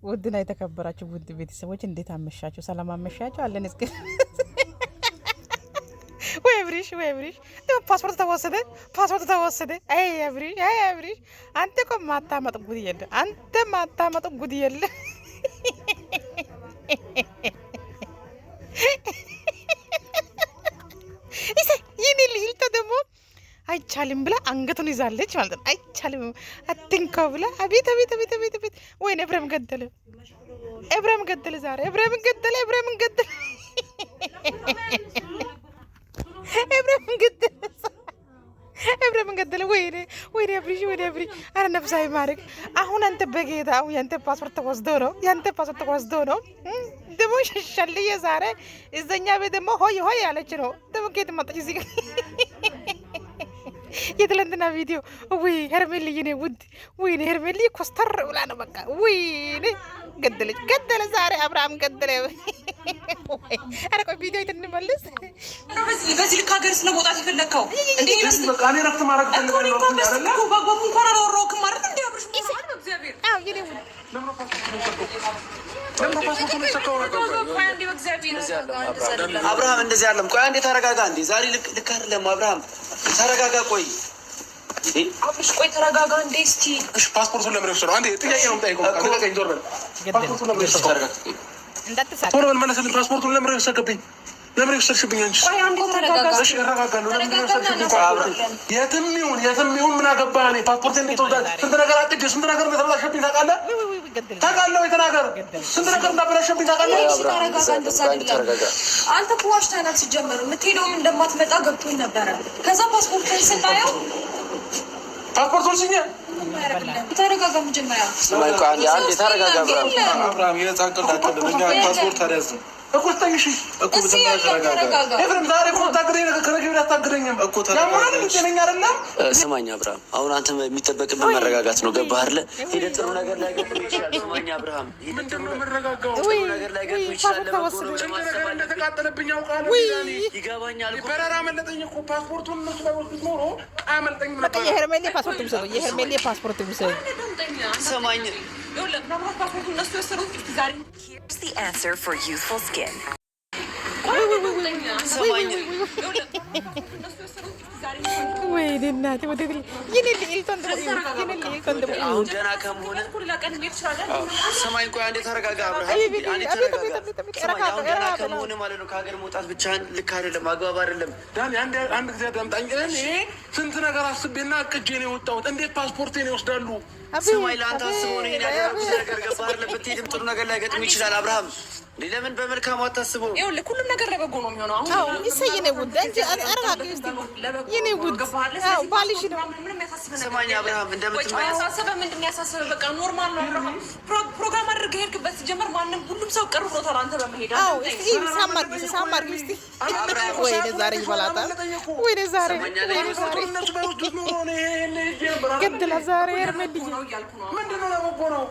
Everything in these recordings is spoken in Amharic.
ውድና የተከበራችሁ ውድ ቤተሰቦች እንዴት አመሻችሁ? ሰላም አመሻችሁ አለን። እስከ ወይ ብሪሽ ፓስፖርት ተወሰደ። አይ ብሪሽ አንተ እኮ ማታመጥ ጉድ የለ። ይህን ልሂልቶ ደግሞ አይቻልም ብላ አንገቱን ይዛለች ማለት ነው። አይቻልም አትንካው ብላ አቤት። ወይኔ ኤፍሬም ገደለ ዛሬ ኤፍሬም ገደለ። ወይኔ አብሪሽ አረ ነፍሳዊ ማድረግ አሁን አንተ በጌታ አሁን ያንተ ፓስፖርት ተወስዶ ነው ደግሞ ሸልዬ ዛሬ እዘኛ ቤት ደግሞ ሆይ ያለች ነው ደግሞ ከየት መጣች እዚህ የትላንትና ቪዲዮ ወይ ሄርሜልዬ ነው ውድ ወይኔ ሄርሜልዬ ኮስተር ብላ ነው በቃ ወይኔ ገደለ ዛሬ አብርሃም ገደለ። አረ ቆይ ቪዲዮ እንመለስ። በዚህ ልክ ሀገር ስለመውጣት የፈለግከው እንዴ? ይመስል በቃ እኔ ረፍት ማድረግ ፈልጋለሁ አይደል? ባጓም እንኳን አላወራሁም ማለት እንዴ? አብርሽ ማለት ነው እግዚአብሔር። አዎ የኔ ውድ አብርሃም እንደዚህ አይደለም። ቆይ አንዴ ተረጋጋ። እንዴ ዛሬ ልክ አይደለም። አብርሃም ተረጋጋ። ቆይ አብርሽ ቆይ ተረጋጋ። እንዴ እስቲ እሺ፣ ፓስፖርቱን ለምን ወሰደው? አንዴ ጥያቄ ነው የምጠይቀው። ከለቀኝ ዞር በል። ፓስፖርቱን ለምን ወሰደው? እንዳትሳቅ ቶሎ በል መለስልኝ። ፓስፖርቱን ለምን ወሰደብኝ? ለምን ወሰድሽብኝ አንቺ? ቆይ አንዴ ተረጋጋ። እሺ እረጋጋለሁ። ለምን ወሰድሽብኝ? የትም ይሁን ምን አገባህ? እኔ ፓስፖርት እንዴት ወጣ? ስንት ነገር አጥቼ ስንት ነገር እንደተበላሸብኝ ታውቃለህ? ወይ ተናገር። ስንት ነገር እንዳበላሸብኝ ታውቃለህ? አንተ እኮ ዋሽተሃል። ሲጀመር የምትሄደውም እንደማትመጣ ገብቶኝ ነበረ። ከዛ ፓስፖርትን ስናየው ፓስፖርቱን ሲኛ ተረጋጋ። መጀመሪያ አንዴ ተረጋጋ። አብርሃም የጻንቀል ታቀደኛ ፓስፖርት ታዲያዝ እኮ ተኝሽ እኮ ተረጋጋ። ኤፍሬም ዛሬ እኮ ታግረኝ ከነገር አታግረኝም እኮ ተረጋጋ። ስማኝ አብርሃም፣ አሁን አንተ የሚጠበቅብህ መረጋጋት ነው። ገባህ አይደለ? ሄደህ ጥሩ ነገር ላይ ገጥሞ ይችላል። ስማኝ አብርሃም፣ ምንድነው መረጋጋው? ጥሩ ነገር ላይ ገጥሞ ይችላል። ነገር እንደተቃጠለብኝ አውቃለሁ። ይገባኛል እኮ በረራ መለጠኝ እኮ ፓስፖርቱን እነሱ ባይወስዱት ኖሮ አያመልጠኝ ነበር። የሄርሜሌ ፓስፖርት ውሰዱ። ሰማኝ። Here's the answer for youthful skin. ወይኔ እናቴ አሁን ገና ከመሆነ ሰማኝ። ቆይ አንዴ ተረጋጋ አብርሃም። አሁን ገና ከመሆነ ማለት ነው ከሀገር መውጣት ብቻህን ልክ አይደለም፣ አግባብ አይደለም። ዳኒ አንድ ጊዜ አዳምጣኝ። እኔ ስንት ነገር አስቤና አቅጄ ነው የወጣሁት። እንዴት ፓስፖርቴን ይወስዳሉ? ሰማኝ። ለአንተ አስበው ነው ይሄን ያደረጉት ነገር። ገባህ አይደለ? ብትሄድም ጥሩ ነገር ላይ ገጥሞ ይችላል አብርሃም። ለምን በመልካም አታስበው? ይኸውልህ ሁሉም ነገር ለበጎ ነው የሚሆነው። አሁን አዎ ይሰየኔ ውድ እንጂ አረጋግጥ እስቲ የኔ ውድ አዎ ባልሽ ነው። ምንም ያሳስበህ ሰማኝ አብርሃም። እንደምትመጣው ያሳስበህ ምንድን ነው ያሳስበህ? በቃ ኖርማል ነው አብርሃም። ፕሮግራም አድርገህ ሄድክበት ሲጀመር ማንም ሁሉም ሰው ቅር ብሎታል አንተ በመሄድ። አዎ እስቲ ሳማር እስቲ ወይኔ ዛሬ ይበላታል። ወይኔ ዛሬ ገድላ ዛሬ ሄርሜልዬ ምንድነው ለበጎ ነው?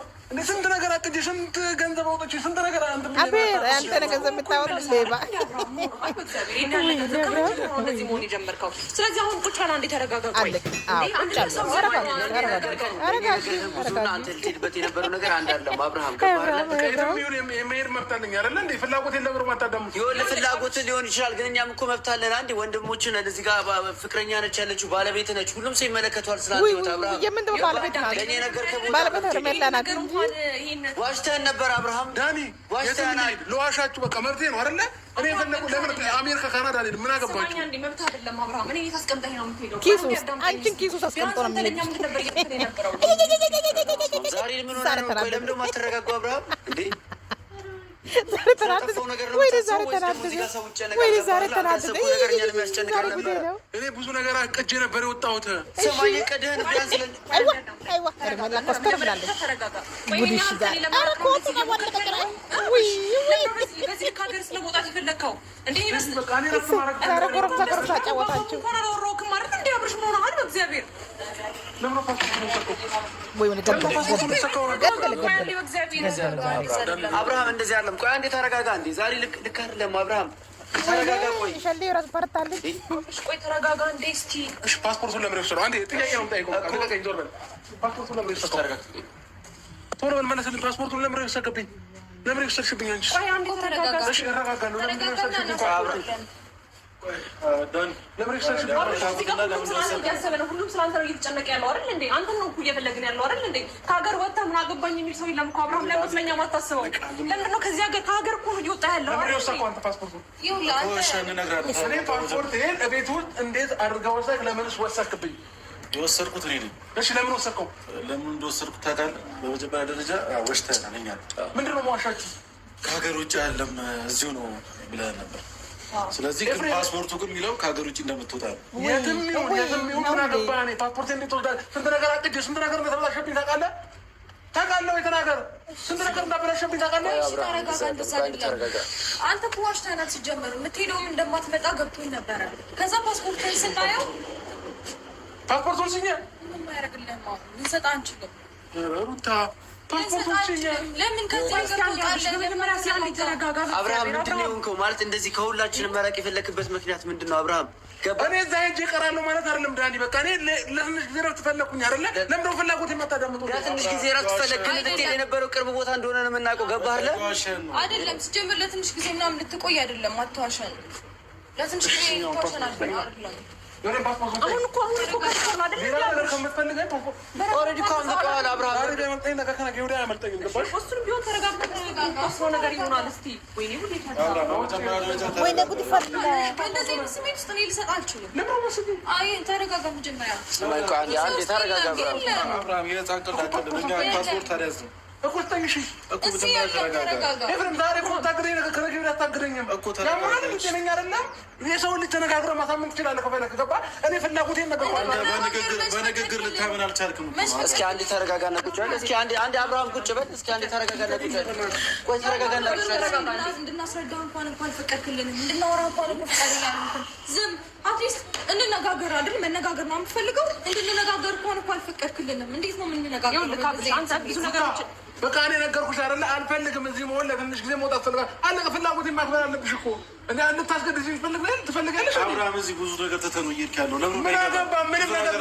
ስንት ነገር አቅጄ ስንት ገንዘብ አውጥቼ ስንት ነገር አቤት አንተ ነው ገንዘብ የምታወጥ ሌባ። ስለዚህ አሁን ቁጭ ብላ እንዴ ተረጋጋ። ቆይ አንተ ልትሄድበት የነበረው ነገር አንድ አይደለም አብርሃም። የመሄድ መብት አለኝ አይደለ? እንዴ ፍላጎት የለብር ማታዳሙ ይኸውልህ ፍላጎት ሊሆን ይችላል፣ ግን እኛም እኮ መብት አለን። አንዴ ወንድሞች ነን እዚህ ጋር ፍቅረኛ ነች ያለችው ባለቤት ነች። ሁሉም ሰው ይመለከተዋል ስላንተ ህይወት አብርሃም። የምንድነው ባለቤት ናት? ለእኔ ነገር ባለቤት ሄርሜላ ናት። ዋሽተህን ነበር አብርሃም። ዳኒ ለዋሻችሁ በቃ መብቴ ነው አይደለ? እኔ የፈለጉ ለምን አሜሪካ ካናዳ ሄድ ምን አገባችሁ? መብት አይደለም አብርሃም። እኔ ታስቀምጠኝ ነው የምትሄደው። ኪስ ውስጥ አንቺን ኪስ ውስጥ አስቀምጦ ነው የሚሄደው። ዛሬ ምን ሆነ ነው? ቆይ ለምን ደግሞ አትረጋጉ አብርሃም እንዴ? ዛሬ ተናደደ። እኔ ብዙ ነገር አቅጄ ነበር የወጣሁት። ሰማይ ቀደህን ቢያንስ አብርሃም እንደዚህ አይደለም። ቆይ አንዴ ተረጋጋ። እንዴ ዛሬ ልክ አይደለም አብርሃም። ተረጋጋ። ቆይ ቆይ ተረጋጋ። እንዴ እስቲ እሺ ፓስፖርቱን ለምን ወሰደው? አንዴ ጥያቄ ነው የምጠይቀው። ከለቀኝ ዞር በል። ፓስፖርቱን ለምን ወሰደው? ቶሎ በል መለስልኝ። ፓስፖርቱን ለምን ወሰድክብኝ? ለምን ወሰድሽብኝ አንቺ? እሺ እረጋጋለሁ። ለምን ወሰድሽብኝ ፓስፖርቱን? ሁሉም ስለ አንተ ነው እየተጨነቀ ያለው አይደል እንዴ? አንተን ነው እኮ እየፈለግን ያለው አይደል እንዴ? ከሀገር ወጥተህ ምን አገባኝ የሚል ሰው የለም እኮ አብርሃም። ላይ መስለኛ ማታስበው ለምንድን ነው? ከዚህ ሀገር ከሀገር እኮ ነው እየወጣ ያለው። ፓስፖርቴን እቤት ውስጥ እንዴት አድርገህ ወሰድክ? ለምንስ ወሰድክብኝ? የወሰድኩት እኔ ነኝ። እሺ ለምን ወሰድከው? ለምን እንደወሰድኩት ታውቃለህ? በመጀመሪያ ደረጃ ወሽተህ ምንድን ነው መዋሻችሁ? ከሀገር ውጭ ያለም እዚሁ ነው ብለህ ነበር። ስለዚህ ግን ፓስፖርቱ ግን የሚለው ከሀገር ውጭ እንደምትወጣ ነው። የትም ይሁን ምን አገባህ? እኔ ፓስፖርት እንዴት ወስዳለህ? ስንት ነገር አቅጄ ስንት ነገር እንደተበላሸብኝ ታውቃለህ? ታውቃለህ? የተናገር ስንት ነገር እንዳበላሸብኝ ታውቃለህ? አንተ እኮ ዋሽተህ ናት። ሲጀመር የምትሄደውም እንደማትመጣ ገብቶኝ ነበረ። ከዛ ፓስፖርት ስናየው ፓስፖርቱን ሲኛ ምንም አያደርግልህም። ልንሰጥ አንችልም ሩታ ለምን አብርሃም ምንድን ነው የሆንከው? ማለት እንደዚህ ከሁላችንም መራቅ የፈለክበት ምክንያት ምንድን ነው? አብርሃም እኔ እዛ ሄጄ እቀራለሁ ማለት አይደለም ዳኒ። በቃ እኔ ለትንሽ ጊዜ እረፍት ፈለኩኝ አይደለ? ለምንድን ነው ፍላጎት የማታዳምጡ? ለትንሽ ጊዜ እረፍት ፈለግ፣ ግን ልትሄድ የነበረው ቅርብ ቦታ እንደሆነ ነው የምናውቀው። ገባህ አይደለም? ሲጀምር ለትንሽ ጊዜ ምናምን ልትቆይ አይደለም። አትዋሸን። ለትንሽ ጊዜ ተዋሸን አይደለም። አሁን እኮ ኦልሬዲ እኮ አምልጠዋል። አብርሃም እሱንም ቢሆን ተረጋግተህ ነገር ይሆናል። እስኪ ወይኔ ጉድ ይፈላ። በእንደዚህ ስሜት ውስጥ እኔ ልሰጥ አልችልም። አይ ተረጋጋ። መጀመሪያ አንዴ ተረጋጋ አብርሃም። ፓስፖርት አልያዝንም እኮ ተኝሽ እኮ ኤፍሬም ዛሬ እኮ ታግረኝ ከነገ አታግረኝም እኮ ተነጋግረኝ አይደለም። የሰው ልጅ ተነጋግረህ ማሳመን ትችላለህ ከፈለክ። ገባህ? እኔ ፍላጎቴን ነገር በንግግር ልታመን አልቻልክም። እስኪ አንዴ ተረጋጋና ቁጭ በል። እስኪ አንዴ አብርሃም ቁጭ በል። እስኪ አንዴ ተረጋጋና ቁጭ በል። ቆይ ተረጋጋና ቁጭ በል። እንድናስረዳው እንኳን ፈቀድክልንም እንድናወራ እንኳን ፈቃደኛ ነን። ዝም አትሊስት እንነጋገር አይደል? መነጋገር ነው የምትፈልገው። እንድንነጋገር እንኳን አልፈቀድክልንም። እንዴት ነው የምንነጋገረው? አንተ ብዙ ነገሮች በቃ እኔ ነገርኩሽ አይደለ? አልፈልግም እዚህ መሆን። ለትንሽ ጊዜ መውጣት ፈልጋለሁ። አለቀ። ፍላጎቴን ማክበር አለብሽ እኮ። እኔ እንድታስገድጂኝ ትፈልጋለሽ? አብርሃም እዚህ ብዙ ነገር ትተህ ነው እየሄድክ ያለው። ምን አገባህ? ምንም ነገር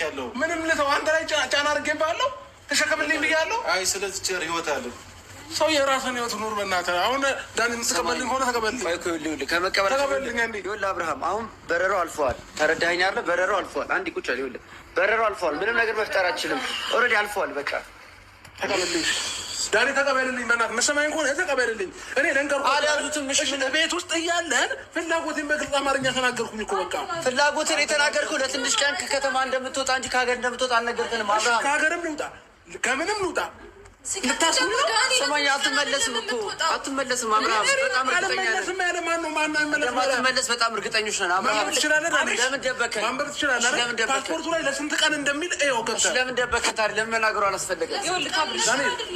ያለው ምንም ልተው። አንተ ላይ ጫና አድርጌብሃለሁ። ተሸከምልኝ ብያለሁ። አይ ስለዚህ ቸር ህይወት አለ። ሰው የራስን ህይወት ኑር። በእናትህ አሁን ዳኒ የምትቀበልኝ ሆነ ተቀበልኝ። ከመቀበል ተቀበልኝ። አንዴ ይኸውልህ አብርሃም፣ አሁን በረራው አልፈዋል። ተረዳኸኝ አይደለ? በረራው አልፈዋል። አንዴ ቁጭ በል። ይኸውልህ በረራው አልፈዋል። ምንም ነገር መፍጠር አልችልም። ኦልሬዲ አልፈዋል። በቃ ተቀበልኝ ዳኒ፣ ተቀበልልኝ። በእናትህ መሰማኝ ከሆነ ተቀበልልኝ። እኔ ለንቀርኩ አልያዙትም። እሺ ቤት ውስጥ እያለን ፍላጎቴን በግልጽ አማርኛ ተናገርኩኝ እኮ። በቃ ፍላጎትን የተናገርከው ለትንሽ ቀን ከከተማ እንደምትወጣ እንጂ ከሀገር እንደምትወጣ አልነገርከንም። አብርሃም ከሀገርም ልውጣ ከምንም ልውጣ ሰማኝ። አትመለስም እኮ አትመለስም። አብርሃም በጣም እንደማትመለስ በጣም እርግጠኞች ነን። አብርሃም ለምን ደበከን? ማንበብ ትችላለህ። ፓስፖርቱ ላይ ለስንት ቀን እንደሚል ይኸው ገብተህ ለምን ደበከን ታዲያ? ለምን መናገሩ አላስፈለገም?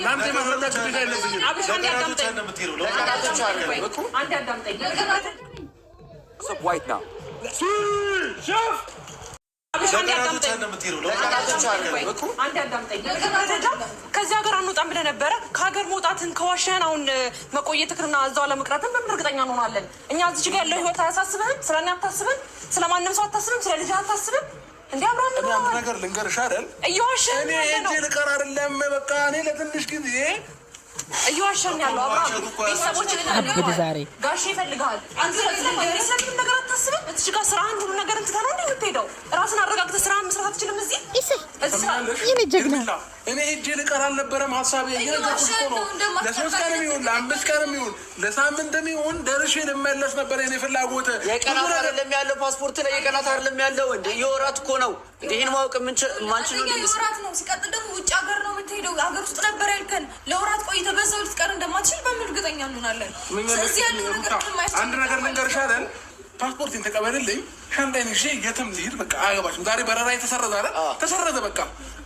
ለአንተ ማስረዳት ግዴታ የለብኝም። ከዚህ ሀገር አንወጣም ብለህ ነበረ። ከሀገር መውጣትን ከዋሻን አሁን መቆየትክንና እዛው ለመቅረትን በምን እርግጠኛ እንሆናለን? እኛ እዚች ጋር ያለው ህይወት አያሳስብህም? ስለ እኔ አታስብም? ስለ ማንም ሰው አታስብም? ስለ ልጅ አታስብም? እንዲ አብርሃም አንድ ነገር ልንገርሽ አይደል? እየዋሸን እኔ እጄ ልቀር አይደለም። በቃ እኔ ለትንሽ ጊዜ እየዋሸን ያለው አብርሃም ቤተሰቦች ጋሼ ይፈልግሃል። አንተ ስለምንም ነገር አታስብም? እዚህ ጋር ስራህን ሁሉ ነገር እንትተህ ነው እንደ የምትሄደው። ራስን አረጋግተህ ስራህን መስራት አትችልም? እዚህ የኔ ጀግና እኔ እጄ ልቀር አልነበረም ሀሳቤ። እየነገርኩሽ እኮ ነው። ለ3 ቀንም ይሁን ለ5 ቀንም ይሁን ለ8ም ይሁን ደርሼ ልመለስ ነበር የኔ ፍላጎት። የቀናት አይደለም ያለው ፓስፖርት ላይ የቀናት አይደለም ያለው እንደ የወራት እኮ ነው። ይህን ማወቅ ማንችል ነው። የወራት ነው። ሲቀጥል ደግሞ ውጭ ሀገር ነው የምትሄደው። ሀገር ውስጥ ነበር ያልከን። ለወራት ቆይተህ በሰው ልትቀር እንደማትችል በምን እርግጠኛ እንሆናለን? ስለዚህ ያለው ነገር አንድ ነገር ልንገርሽ አይደል? ፓስፖርቴን ተቀበልልኝ። ሻንጣዬን ይዤ የትም ልሂድ። በቃ አያገባሽም። ዛሬ በረራ የተሰረዘ አይደል? ተሰረዘ። በቃ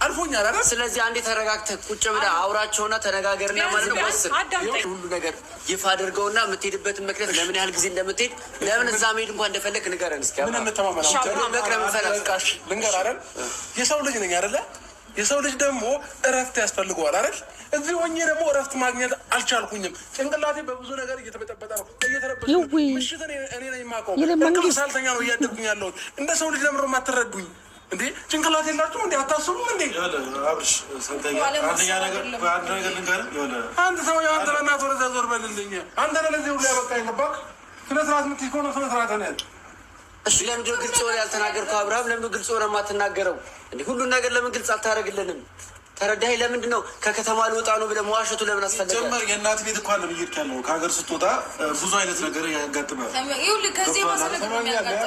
አልፎኛል አይደል? ስለዚህ አንዴ ተረጋግተህ ቁጭ ብለህ አውራቸውና ተነጋገርና ማለት ወስን ሁሉ ነገር ይፋ አድርገውና የምትሄድበትን ምክንያት ለምን ያህል ጊዜ እንደምትሄድ ለምን እዛ መሄድ እንኳን እንደፈለግ ንገረን እስኪ። ምን እንተማመናለን? ልንገር አይደል? የሰው ልጅ ነኝ አይደለ? የሰው ልጅ ደግሞ እረፍት ያስፈልገዋል አይደል? እዚህ ሆኜ ደግሞ እረፍት ማግኘት አልቻልኩኝም። ጭንቅላቴ በብዙ ነገር እየተበጠበጠ ነው። ምሽት እኔ ነኝ የማውቀው። ሳልተኛ ነው እያደርጉኝ ያለሁት። እንደ ሰው ልጅ ለምሮ የማትረዱኝ እንዴ? ጭንቅላት የላችሁም እንዴ? አታስቡም እንዴ? አብርሽ አንደኛ ነገር በአንድ ነገር ልንገርህ፣ የሆነ አንድ ሰው አንተ በእናትህ ወደዛ ዞር በልልኝ። አንተ ለዚህ ሁሉ ያበቃ የገባህ ስነ ስርዓት የምትይዝ ከሆነ ስነ ስርዓት ነው ያለ። እሺ ለምንድነው ግልጽ ሆነ ያልተናገርከው አብርሃም? ለምንድነው ግልጽ ሆነ የማትናገረው? እንዴ ሁሉን ነገር ለምን ግልጽ አታደርግልንም? ተረዳኸኝ? ለምንድን ነው ከከተማ ልወጣ ነው ብለህ መዋሸቱ ለምን አስፈለገ? ጀመር የእናት ቤት እኮ አለ ብዬሽ ያለው ከሀገር ስትወጣ ብዙ አይነት ነገር ያጋጥማል።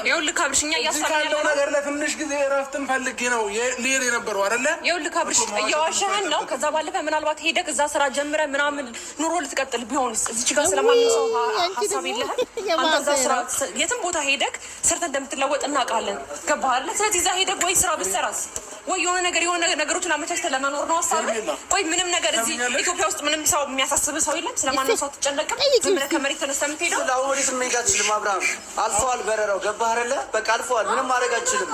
ይኸውልህ ካብርሽ እኛ እያሳብን ያለው ነገር ለትንሽ ጊዜ እረፍትን ፈልጌ ነው ልሄድ የነበረው አይደለ? ይኸውልህ ካብርሽ እየዋሸህን ነው። ከዛ ባለፈ ምናልባት ሄደህ እዛ ስራ ጀምረህ ምናምን ኑሮ ልትቀጥል ቢሆንስ? እዚች ጋር ስለማንም ሰው ሀሳብ የለህም? አንተ እዛ ስራ የትም ቦታ ሄደህ ሰርተህ እንደምትለወጥ እናውቃለን። ገባህ አይደለ? ስለዚህ እዛ ሄደህ ወይ ስራ ብትሰራስ ወይ የሆነ ነገሮችን አመቻችተህ ለመኖር ነው ሀሳብ። ቆይ ምንም ነገር እዚህ ኢትዮጵያ ውስጥ ምንም ሰው የሚያሳስብ ሰው የለም? ስለማንም ሰው አትጨነቅም? ዝም ብለህ ከመሬት ተነስተህ የምትሄደው? አሁን ወዴት መሄድ አትችልም አብርሃም። አልፈዋል በረራው። ገባህ አይደለ? በቃ አልፈዋል። ምንም ማድረግ አትችልም።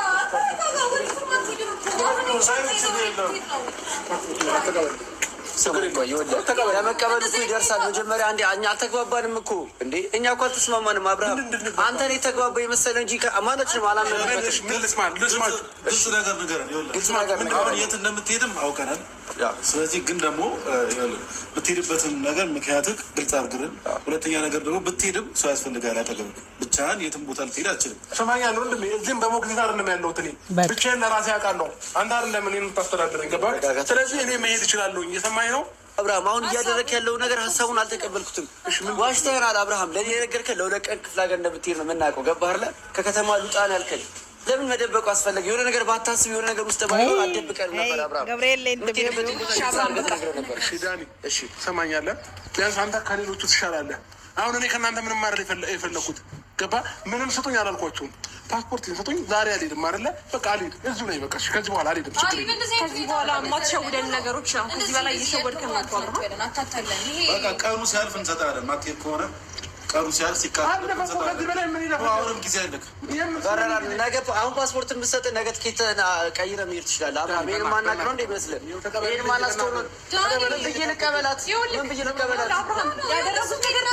ለመቀበል እኮ ይደርሳል። መጀመሪያ አንዴ እኛ አልተግባባንም እኮ እንዴ። እኛ እኮ አልተስማማንም አብርሃም። አንተ ነው የተግባባ የመሰለ እንጂ ማናችንም አላመንበትም። ግልጽ ነገር ንገረን። አሁን የት እንደምትሄድም አውቀናል። ስለዚህ ግን ደግሞ ብትሄድበትን ነገር ምክንያትህ ግልጽ አድርግልን። ሁለተኛ ነገር ደግሞ ብትሄድም ሰው ያስፈልጋል አጠገብህ። ብቻህን የትም ቦታ ልትሄድ አትችልም። ሰማኛለሁ ወንድሜ። እዚህም በሞግዚት አይደለም ያለሁት እኔ ብቻዬን ለራሴ አውቃለሁ። አንተ አይደለም እኔን የምታስተዳድረኝ። ገባህ? ስለዚህ እኔ መሄድ እችላለሁ። እየሰማኝ ነው አብርሃም። አሁን እያደረክ ያለው ነገር ሀሳቡን አልተቀበልኩትም። ዋሽተኸናል አብርሃም። ለእኔ የነገርከን ለሁለት ቀን ክፍለ ሀገር እንደምትሄድ ነው የምናውቀው። ገባህ አይደለ? ከከተማ ልውጣ ነው ያልከኝ። ለምን መደበቁ አስፈለገ? የሆነ ነገር ባታስብ የሆነ ነገር ውስጥ ባይሆን አትደብቀንም ነበር አብርሃም። እሺ ሰማኛለህ። ቢያንስ አንተ ከሌሎቹ ትሻላለህ። አሁን እኔ ከእናንተ ምንም ማድረግ የፈለኩት ገባ? ምንም ስጡኝ አላልኳችሁም። ፓስፖርት ስጡኝ። ዛሬ አልሄድም አይደለ? በቃ አልሄድም። እዚሁ ነኝ። በቃ ከዚህ በኋላ አልሄድም። ከዚህ በኋላ የማትሸውደን ነገሮች ነው። ከዚህ በላይ እየሸወድከን ነው። በቃ ቀኑ ሲያልፍ እንሰጣለን። ማትሄድ ከሆነ ቀኑ ሲያልፍ አሁንም ጊዜ አለክ። ነገ አሁን ፓስፖርት የምትሰጥ ነገ ትኬትህን ቀይረህ መሄድ ትችላለህ አብርሃም። ይሄን ማናቅ ነው እንደ ይመስልህ? ይሄን ማናስተውነ ምን ብዬ ልቀበላት? ምን ብዬ ልቀበላት? ያደረጉት ነገር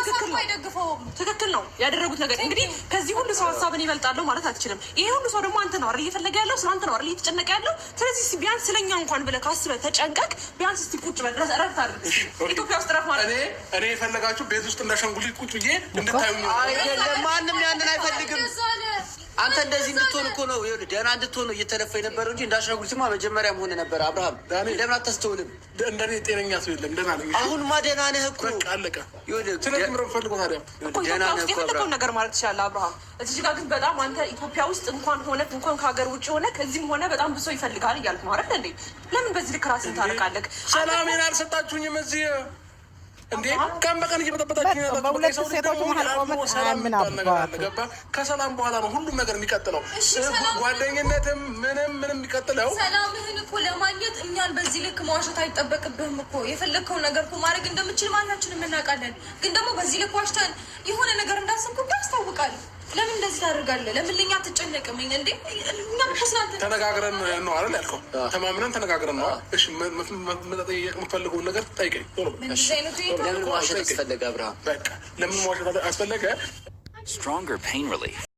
ትክክል ነው ያደረጉት ነገር። እንግዲህ ከዚህ ሁሉ ሰው ሀሳብን ይበልጣለሁ ማለት አትችልም። ይሄ ሁሉ ሰው ደግሞ አንተ ነው አይደል እየፈለገ ያለው? ስለ አንተ ነው አይደል እየተጨነቀ ያለው? ስለዚህ ቢያንስ ስለኛ እንኳን ብለህ ካስበህ ተጨንቀቅ። ቢያንስ እስቲ ቁጭ በል እረፍት አድርግ። ኢትዮጵያ ውስጥ እረፍት ማለት እኔ የፈለጋችሁ ቤት ውስጥ እንዳሸንጉሊት ቁጭ ብዬ እንድታዩኝ አይደለም። ማንም ያንን አይፈልግም። አንተ እንደዚህ እንድትሆን እኮ ነው ደህና እንድትሆን ነው እየተለፋ የነበረው እንጂ እንዳሻጉልትማ መጀመሪያም ሆነ ነበር። አብርሃም ለምን አታስተውልም? እንደኔ ጤነኛ ሰው የለም። ደህና ነኝ። አሁንማ ደህና ነህ እኮ አለቀ። ስለዚህ ምረም ፈልጎ ታዲያ ደህና ነህ እኮ የፈለከውን ነገር ማለት ትችላለህ አብርሃም። እዚህ ጋር ግን በጣም አንተ ኢትዮጵያ ውስጥ እንኳን ከሀገር ውጭ ሆነ ከዚህም ሆነ በጣም ብዙ ሰው ይፈልጋል እያልክ ነው አይደል እንዴ? ለምን በዚህ ልክ ራስን ታርቃለህ? ሰላሜን አልሰጣችሁኝም እዚህ እንዴ? ቀን በቀን እየበጠበጣችሁ በሁለት ሴቶች መሀል ቆመት ምን አባት ገባ? ከሰላም በኋላ ነው ሁሉም ነገር የሚቀጥለው። ጓደኝነትም ምንም የሚቀጥለው። ሰላምህን እኮ ለማግኘት እኛን በዚህ ልክ መዋሸት አይጠበቅብህም እኮ። የፈለግከውን ነገር እኮ ማድረግ እንደምችል ማናችንም እናውቃለን። ግን ደግሞ በዚህ ልክ ዋሽተን የሆነ ነገር እንዳሰብኩ ያስታውቃል። ለምን እንደዚህ ታደርጋለህ? ለምን ለኛ አትጨነቅም እንዴ? እኛ ስናንተ ተነጋግረን ነው አይደል ያልከው? ተማምነን ተነጋግረን ነው። እሺ መጠየቅ የምፈልገውን ነገር ጠይቀኝ። ለምን ዋሸት አስፈለገ አብርሃም? በቃ ለምን ዋሸት አስፈለገ? Stronger pain relief.